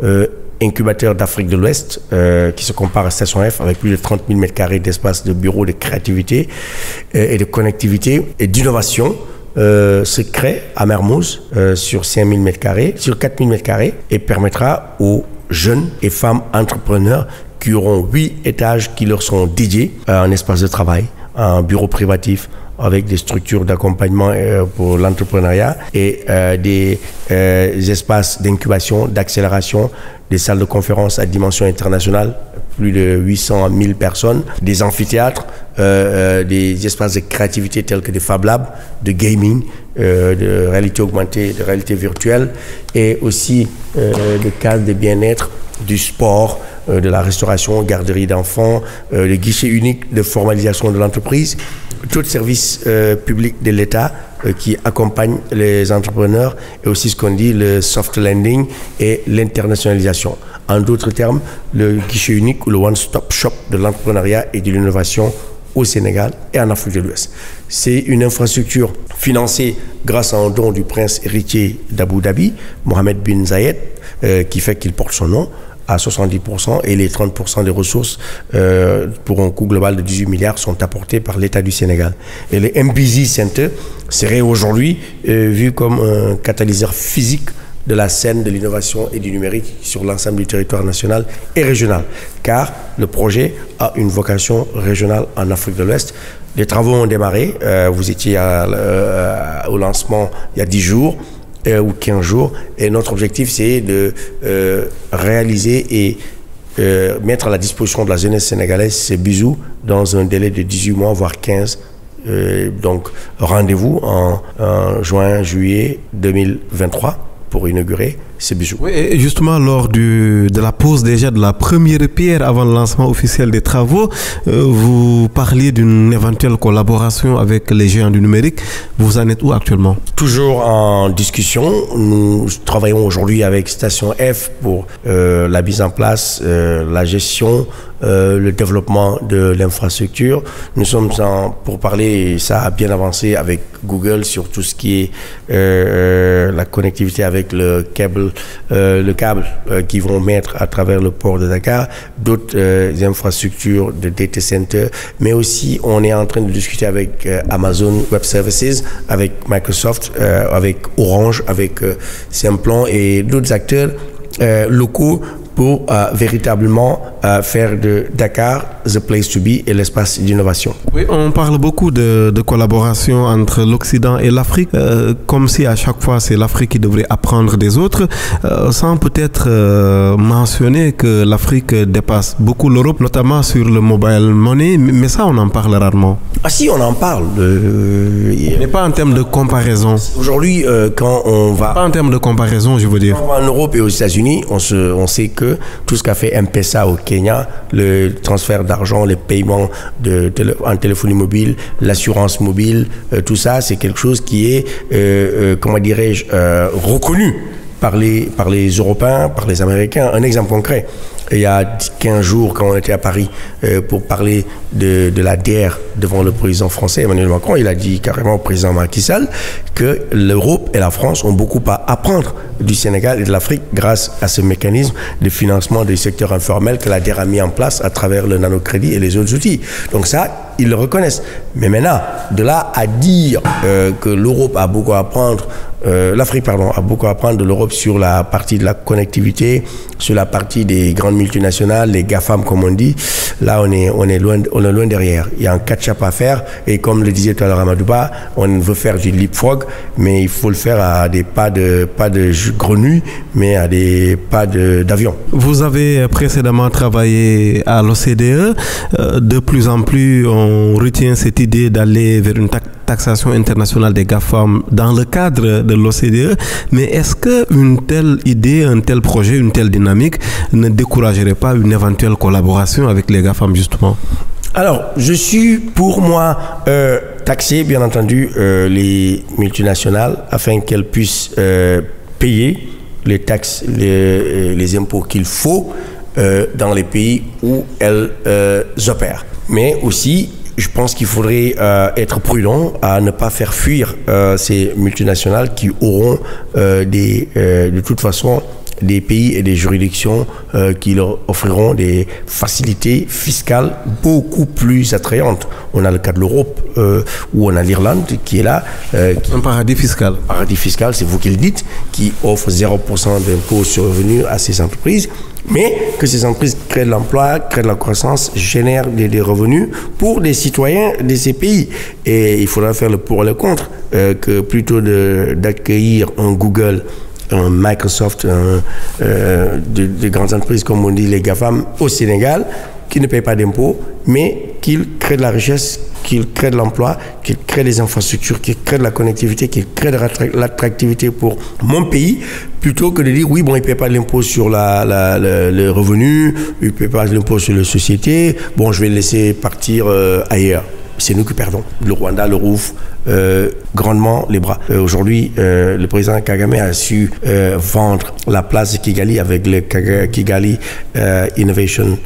incubateur d'Afrique de l'Ouest, qui se compare à Station F, avec plus de 30 000 m² d'espace de bureaux de créativité et de connectivité et d'innovation. Se crée à Mermoz sur 5 000 m², sur 4 000 m², et permettra aux jeunes et femmes entrepreneurs qui auront 8 étages qui leur sont dédiés à un espace de travail, un bureau privatif avec des structures d'accompagnement pour l'entrepreneuriat et des espaces d'incubation, d'accélération, des salles de conférence à dimension internationale, plus de 800 000 personnes, des amphithéâtres, des espaces de créativité tels que des Fab Labs, de gaming, de réalité augmentée, de réalité virtuelle, et aussi de cadres de bien-être, du sport, de la restauration, garderie d'enfants, le guichet unique de formalisation de l'entreprise, tout service public de l'État qui accompagne les entrepreneurs, et aussi ce qu'on dit le soft landing et l'internationalisation. En d'autres termes, le guichet unique ou le one-stop shop de l'entrepreneuriat et de l'innovation au Sénégal et en Afrique de l'Ouest. C'est une infrastructure financée grâce à un don du prince héritier d'Abu Dhabi, Mohamed bin Zayed, qui fait qu'il porte son nom à 70%, et les 30% des ressources pour un coût global de 18 milliards sont apportés par l'État du Sénégal. Et le MBZ Center serait aujourd'hui vu comme un catalyseur physique de la scène de l'innovation et du numérique sur l'ensemble du territoire national et régional, car le projet a une vocation régionale en Afrique de l'Ouest. Les travaux ont démarré, vous étiez au lancement il y a 10 jours, ou 15 jours, et notre objectif c'est de réaliser et mettre à la disposition de la jeunesse sénégalaise ces bijoux dans un délai de 18 mois voire 15. Donc rendez-vous en juin, juillet 2023 pour inaugurer ces bijoux. Oui, et justement, lors de la pose déjà de la première pierre avant le lancement officiel des travaux, vous parliez d'une éventuelle collaboration avec les géants du numérique. Vous en êtes où actuellement? Toujours en discussion. Nous travaillons aujourd'hui avec Station F pour la mise en place, la gestion, le développement de l'infrastructure. Nous sommes pour parler, et ça a bien avancé avec Google sur tout ce qui est la connectivité avec le câble qu'ils vont mettre à travers le port de Dakar, d'autres infrastructures de data center, mais aussi on est en train de discuter avec Amazon Web Services, avec Microsoft, avec Orange, avec Simplon et d'autres acteurs locaux pour véritablement faire de Dakar the place to be et l'espace d'innovation. Oui, on parle beaucoup de collaboration entre l'Occident et l'Afrique, comme si à chaque fois c'est l'Afrique qui devrait apprendre des autres, sans peut-être mentionner que l'Afrique dépasse beaucoup l'Europe, notamment sur le mobile money, mais ça on en parle rarement. Ah si, on en parle. Mais pas en termes de comparaison. Aujourd'hui, quand on va... Pas en termes de comparaison, je veux dire. Quand on va en Europe et aux États-Unis, on sait que tout ce qu'a fait M-Pesa au Kenya, le transfert d'argent, les paiements en téléphonie mobile, l'assurance mobile, tout ça, c'est quelque chose qui est, comment dirais-je, reconnu par les Européens, par les Américains. Un exemple concret. Il y a 15 jours, quand on était à Paris pour parler de la DER devant le président français Emmanuel Macron, il a dit carrément au président Macky Sall que l'Europe et la France ont beaucoup à apprendre du Sénégal et de l'Afrique grâce à ce mécanisme de financement des secteurs informels que la DER a mis en place à travers le nanocrédit et les autres outils. Donc ça, ils le reconnaissent. Mais maintenant, de là à dire que l'Europe a beaucoup à apprendre, l'Afrique, pardon, a beaucoup à apprendre de l'Europe sur la partie de la connectivité, sur la partie des grandes multinationales, les GAFAM comme on dit, là on est loin derrière. Il y a un catch-up à faire et comme le disait tout à l'heure Amadouba, on veut faire du leapfrog, mais il faut le faire à des pas de grenouille, mais à des pas d'avion. Vous avez précédemment travaillé à l'OCDE. De plus en plus, on retient cette idée d'aller vers une taxation internationale des GAFAM dans le cadre de l'OCDE. Mais est-ce qu'une telle idée, un tel projet, une telle dynamique ne découragerait pas une éventuelle collaboration avec les GAFAM justement? Alors, je suis pour moi taxer, bien entendu, les multinationales afin qu'elles puissent payer les taxes, les impôts qu'il faut dans les pays où elles opèrent. Mais aussi, je pense qu'il faudrait être prudent à ne pas faire fuir ces multinationales qui auront de toute façon des pays et des juridictions qui leur offriront des facilités fiscales beaucoup plus attrayantes. On a le cas de l'Europe où on a l'Irlande qui est là. Un paradis fiscal. Paradis fiscal, c'est vous qui le dites, qui offre 0% d'impôt sur le revenu à ces entreprises, mais que ces entreprises créent de l'emploi, créent de la croissance, génèrent des revenus pour les citoyens de ces pays. Et il faudra faire le pour et le contre, que plutôt d'accueillir un Google, un Microsoft, de grandes entreprises, comme on dit les GAFAM, au Sénégal, qui ne payent pas d'impôts, mais qu'ils créent de la richesse, qu'ils créent de l'emploi, qu'ils créent des infrastructures, qu'ils créent de la connectivité, qu'ils créent de l'attractivité pour mon pays, plutôt que de dire, oui, bon, ils ne payent pas l'impôt sur le revenu, ils ne payent pas l'impôt sur les sociétés, bon, je vais le laisser partir ailleurs. C'est nous qui perdons. Le Rwanda leur ouvre grandement les bras. Aujourd'hui, le président Kagame a su vendre la place de Kigali avec le Kigali Innovation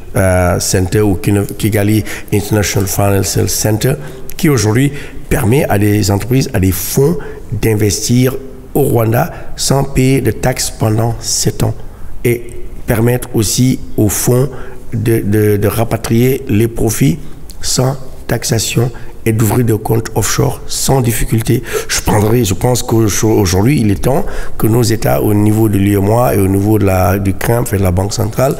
Center ou Kigali International Financial Center, qui aujourd'hui permet à des entreprises, à des fonds d'investir au Rwanda sans payer de taxes pendant 7 ans et permettre aussi aux fonds de rapatrier les profits sans taxation et d'ouvrir des comptes offshore sans difficulté. Je pense qu'aujourd'hui, il est temps que nos États, au niveau de l'UEMOA et au niveau du CRIMF et de la Banque centrale,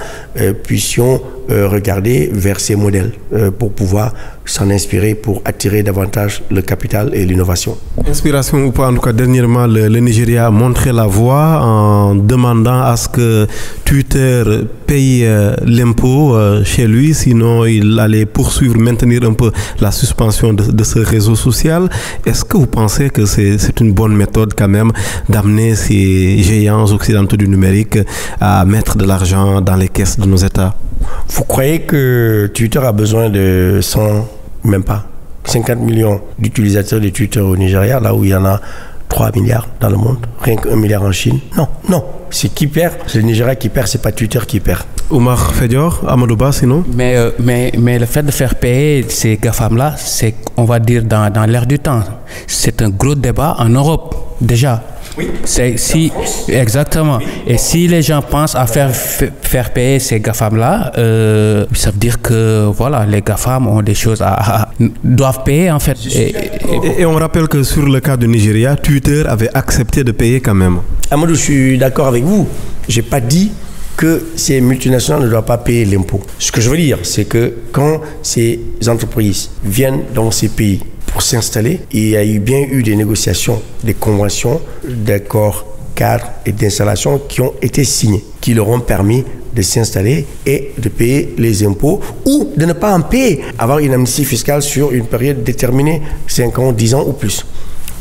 puissions regarder vers ces modèles pour pouvoir s'en inspirer pour attirer davantage le capital et l'innovation. Inspiration ou pas, en tout cas, dernièrement, le Nigeria a montré la voie en demandant à ce que Twitter paye l'impôt chez lui, sinon il allait poursuivre, maintenir un peu la suspension de ce réseau social. Est-ce que vous pensez que c'est une bonne méthode quand même d'amener ces géants occidentaux du numérique à mettre de l'argent dans les caisses de nos États? Vous croyez que Twitter a besoin de 50 millions d'utilisateurs de Twitter au Nigeria, là où il y en a 3 milliards dans le monde, rien qu'un milliard en Chine? Non. C'est qui perd? C'est le Nigeria qui perd, c'est pas Twitter qui perd. Oumar Fedior, Amadou Ba, sinon? Mais le fait de faire payer ces GAFAM-là, c'est, on va dire, dans l'air du temps. C'est un gros débat en Europe, déjà. Oui. Exactement. Et si les gens pensent à faire payer ces GAFAM-là, ça veut dire que voilà, les GAFAM ont des choses doivent payer en fait. Et on rappelle que sur le cas du Nigeria, Twitter avait accepté de payer quand même. Amadou, je suis d'accord avec vous. J'ai pas dit que ces multinationales ne doivent pas payer l'impôt. Ce que je veux dire, c'est que quand ces entreprises viennent dans ces pays pour s'installer, il y a bien eu des négociations, des conventions, d'accords cadres et d'installations qui ont été signés, qui leur ont permis de s'installer et de payer les impôts ou de ne pas en payer, avoir une amnistie fiscale sur une période déterminée, 5 ans, 10 ans ou plus.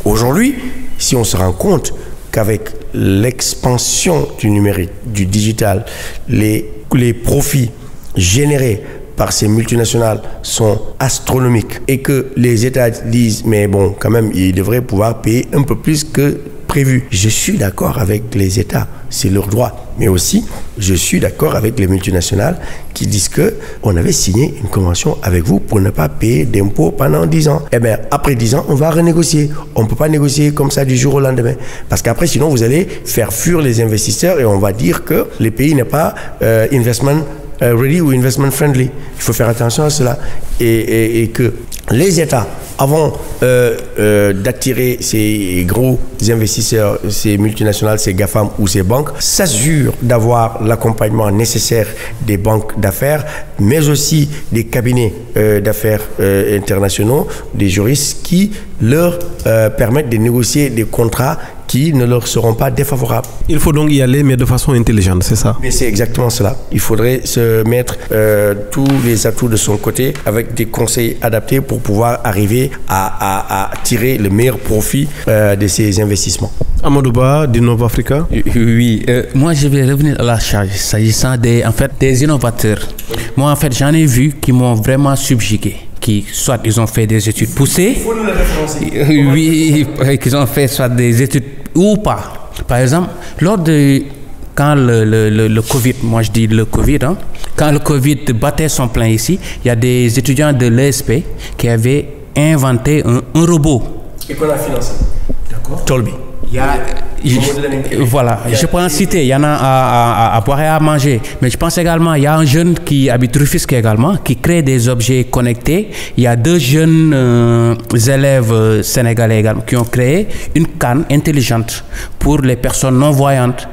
Aujourd'hui, si on se rend compte qu'avec l'expansion du numérique, du digital, les profits générés par ces multinationales sont astronomiques et que les États disent mais bon, quand même, ils devraient pouvoir payer un peu plus que prévu. Je suis d'accord avec les États, c'est leur droit. Mais aussi, je suis d'accord avec les multinationales qui disent qu'on avait signé une convention avec vous pour ne pas payer d'impôts pendant 10 ans. Eh bien, après 10 ans, on va renégocier. On ne peut pas négocier comme ça du jour au lendemain. Parce qu'après, sinon, vous allez faire fuir les investisseurs et on va dire que les pays n'est pas investment ready ou investment friendly. Il faut faire attention à cela. Et que les États, avant d'attirer ces gros investisseurs, ces multinationales, ces GAFAM ou ces banques, s'assurent d'avoir l'accompagnement nécessaire des banques d'affaires, mais aussi des cabinets d'affaires internationaux, des juristes qui leur permettent de négocier des contrats qui ne leur seront pas défavorables. Il faut donc y aller, mais de façon intelligente, c'est ça? Mais c'est exactement cela. Il faudrait se mettre tous les atouts de son côté avec des conseils adaptés pour pouvoir arriver à tirer le meilleur profit de ces investissements. Amadou Ba d'Innova Africa. Oui, moi je vais revenir à la charge s'agissant des innovateurs. Moi en fait j'en ai vu qui m'ont vraiment subjugué. Qui soit ils ont fait des études poussées, oui, qu'ils ont fait soit des études ou pas. Par exemple, quand le Covid, moi je dis le Covid, quand le Covid battait son plein ici, il y a des étudiants de l'ESP qui avaient inventé un robot. Et qu'on a financé. D'accord. Tolbi. Voilà, je peux en citer, il y en a à boire et à manger. Mais je pense également, il y a un jeune qui habite Rufisque également, qui crée des objets connectés. Il y a 2 jeunes élèves sénégalais également qui ont créé une canne intelligente pour les personnes non-voyantes.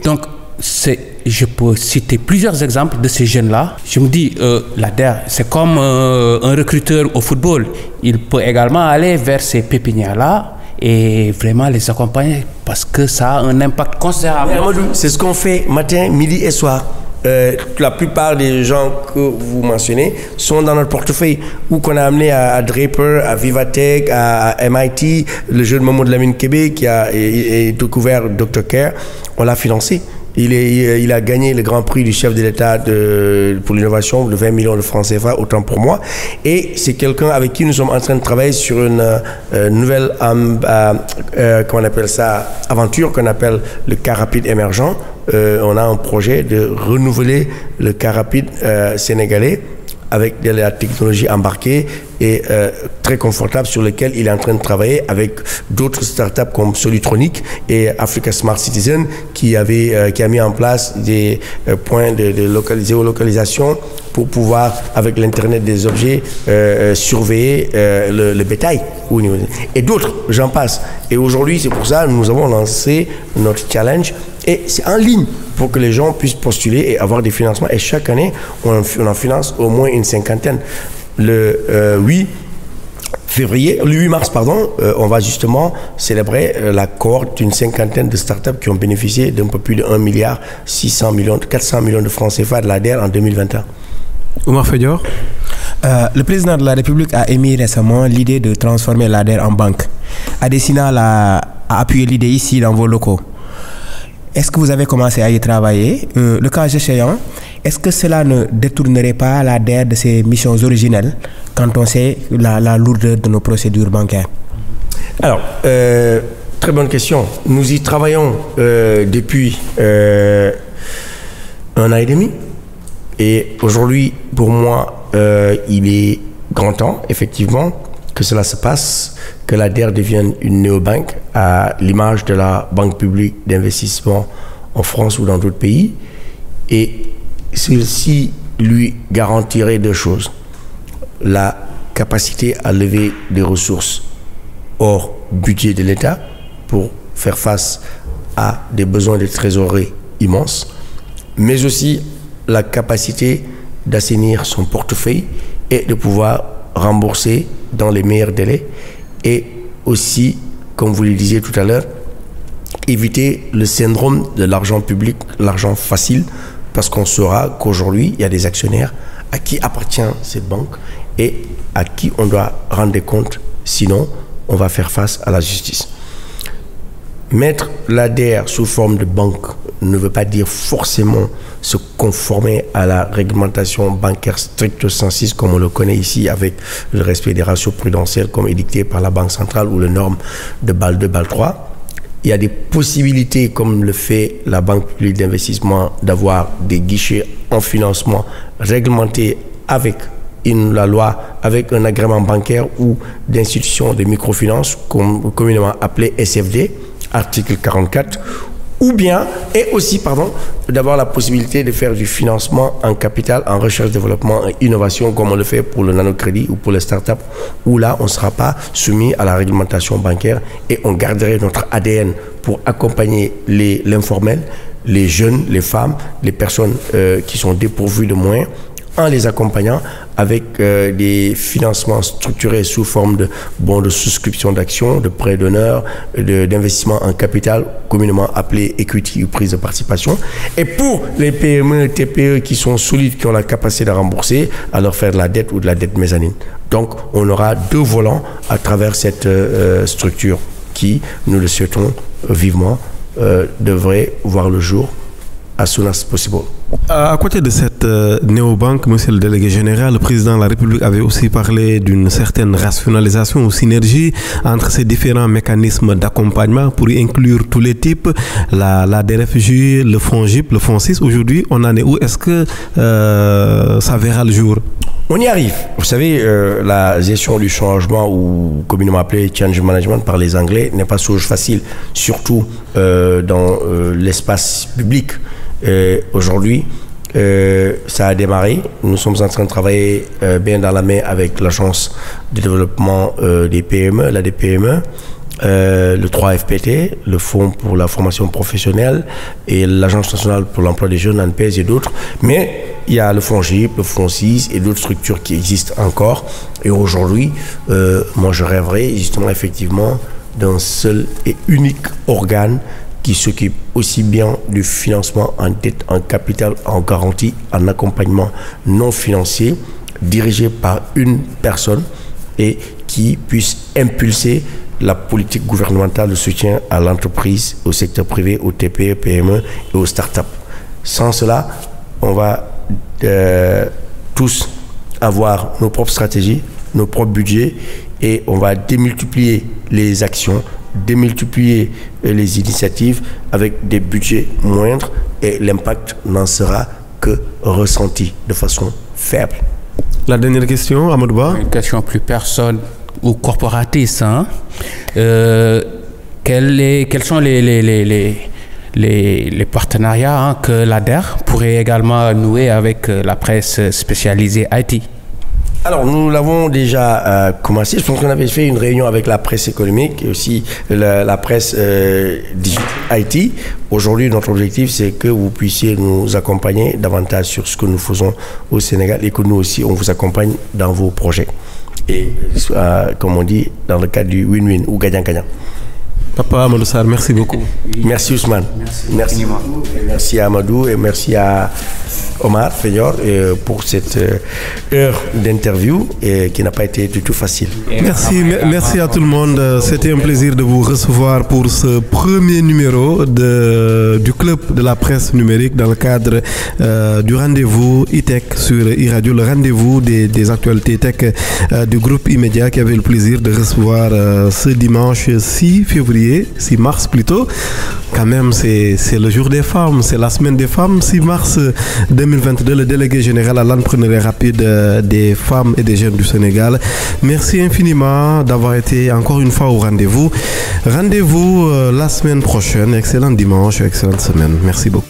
Donc, je peux citer plusieurs exemples de ces jeunes-là. Je me dis, l'ADER, c'est comme un recruteur au football. Il peut également aller vers ces pépinières-là et vraiment les accompagner parce que ça a un impact considérable. C'est ce qu'on fait matin, midi et soir. La plupart des gens que vous mentionnez sont dans notre portefeuille ou qu'on a amené à Draper, à Vivatech, à MIT, le jeune Mamadou Lamine Kébé qui a découvert Dr. Care, on l'a financé. Il a gagné le grand prix du chef de l'État pour l'innovation de 20 millions de francs CFA, autant pour moi. Et c'est quelqu'un avec qui nous sommes en train de travailler sur une nouvelle comment on appelle ça, aventure qu'on appelle le car rapide émergent. On a un projet de renouveler le car rapide sénégalais avec de la technologie embarquée et très confortable sur lequel il est en train de travailler avec d'autres startups comme Solutronic et Africa Smart Citizen qui a mis en place des points de géolocalisation pour pouvoir, avec l'Internet des objets, surveiller le bétail. Et d'autres, j'en passe. Et aujourd'hui, c'est pour ça que nous avons lancé notre challenge. Et c'est en ligne pour que les gens puissent postuler et avoir des financements. Et chaque année, on en finance au moins une cinquantaine. Le 8 mars, on va justement célébrer la cohorte d'une cinquantaine de startups qui ont bénéficié d'un peu plus de 1 milliard 400 millions de francs CFA de l'ADER en 2021. Oumar Fedior. Le président de la République a émis récemment l'idée de transformer l'ADER en banque. Adesina a appuyé l'idée ici dans vos locaux. Est-ce que vous avez commencé à y travailler? Le cas échéant, est-ce que cela ne détournerait pas l'ADER de ses missions originelles quand on sait la lourdeur de nos procédures bancaires? Alors, très bonne question. Nous y travaillons depuis 1 an et demi. Et aujourd'hui, pour moi, il est grand temps, effectivement, que cela se passe, que l'ADER devienne une néobanque à l'image de la Banque publique d'investissement en France ou dans d'autres pays. Et ceci lui garantirait 2 choses. La capacité à lever des ressources hors budget de l'État pour faire face à des besoins de trésorerie immenses, mais aussi la capacité d'assainir son portefeuille et de pouvoir rembourser dans les meilleurs délais et aussi, comme vous le disiez tout à l'heure, éviter le syndrome de l'argent public, l'argent facile, parce qu'on saura qu'aujourd'hui, il y a des actionnaires à qui appartient cette banque et à qui on doit rendre des comptes, sinon on va faire face à la justice. Mettre l'ADER sous forme de banque ne veut pas dire forcément se conformer à la réglementation bancaire stricto sensu comme on le connaît ici avec le respect des ratios prudentiels comme édicté par la Banque centrale ou les normes de BAL 2, BAL 3. Il y a des possibilités comme le fait la Banque publique d'investissement d'avoir des guichets en financement réglementés avec la loi, avec un agrément bancaire ou d'institution de microfinance communément appelé SFD, article 44, ou bien, et aussi, d'avoir la possibilité de faire du financement en capital, en recherche, développement et innovation, comme on le fait pour le nanocrédit ou pour les startups, où là, on ne sera pas soumis à la réglementation bancaire et on garderait notre ADN pour accompagner l'informel, les jeunes, les femmes, les personnes qui sont dépourvues de moyens, en les accompagnant avec des financements structurés sous forme de bons de souscription d'actions, de prêts d'honneur, d'investissement en capital, communément appelé equity ou prise de participation. Et pour les PME et TPE qui sont solides, qui ont la capacité de rembourser, à leur faire de la dette ou de la dette mezzanine. Donc, on aura 2 volants à travers cette structure qui, nous le souhaitons vivement, devrait voir le jour as soon as possible. À côté de cette néobanque, monsieur le délégué général, le président de la République avait aussi parlé d'une certaine rationalisation ou synergie entre ces différents mécanismes d'accompagnement pour y inclure tous les types, la DRFJ, le FONGIP, le FONSIS. Aujourd'hui, on en est où? Est-ce que ça verra le jour? On y arrive. Vous savez, la gestion du changement, ou communément appelé change management par les Anglais, n'est pas chose facile, surtout dans l'espace public. Aujourd'hui, ça a démarré. Nous sommes en train de travailler bien dans la main avec l'Agence de développement des PME, la DPME, le 3FPT, le Fonds pour la formation professionnelle et l'Agence nationale pour l'emploi des jeunes, ANPES et d'autres. Mais il y a le FONGIP, le FONSIS et d'autres structures qui existent encore. Et aujourd'hui, moi je rêverais justement effectivement d'un seul et unique organe qui s'occupe aussi bien du financement en dette, en capital, en garantie, en accompagnement non financier, dirigé par une personne et qui puisse impulser la politique gouvernementale de soutien à l'entreprise, au secteur privé, aux TPE, PME et aux startups. Sans cela, on va tous avoir nos propres stratégies, nos propres budgets et on va démultiplier les actions, démultiplier les initiatives avec des budgets moindres et l'impact n'en sera que ressenti de façon faible. La dernière question, Amadou Ba. Une question plus personne ou corporatiste. Hein? Quels sont les partenariats que l'ADER pourrait également nouer avec la presse spécialisée IT? Alors, nous l'avons déjà commencé. Je pense qu'on avait fait une réunion avec la presse économique et aussi la presse IT. Aujourd'hui, notre objectif, c'est que vous puissiez nous accompagner davantage sur ce que nous faisons au Sénégal et que nous aussi, on vous accompagne dans vos projets. Et comme on dit, dans le cadre du win-win ou gagnant-gagnant. Papa Amadou Sarr, merci beaucoup. Merci Ousmane. Merci. Merci à Amadou et merci à Omar Feyor pour cette heure d'interview qui n'a pas été du tout facile. Merci à tout le monde. C'était un plaisir de vous recevoir pour ce premier numéro du club de la presse numérique dans le cadre du rendez-vous e-tech sur e-radio, le rendez-vous des actualités tech du groupe Immédiat qui avait le plaisir de recevoir ce dimanche 6 mars plutôt. Quand même, c'est le jour des femmes, c'est la semaine des femmes, 6 mars 2022, le délégué général à l'entrepreneuriat rapide des femmes et des jeunes du Sénégal. Merci infiniment d'avoir été encore une fois au rendez-vous. Rendez-vous la semaine prochaine. Excellent dimanche, excellente semaine. Merci beaucoup.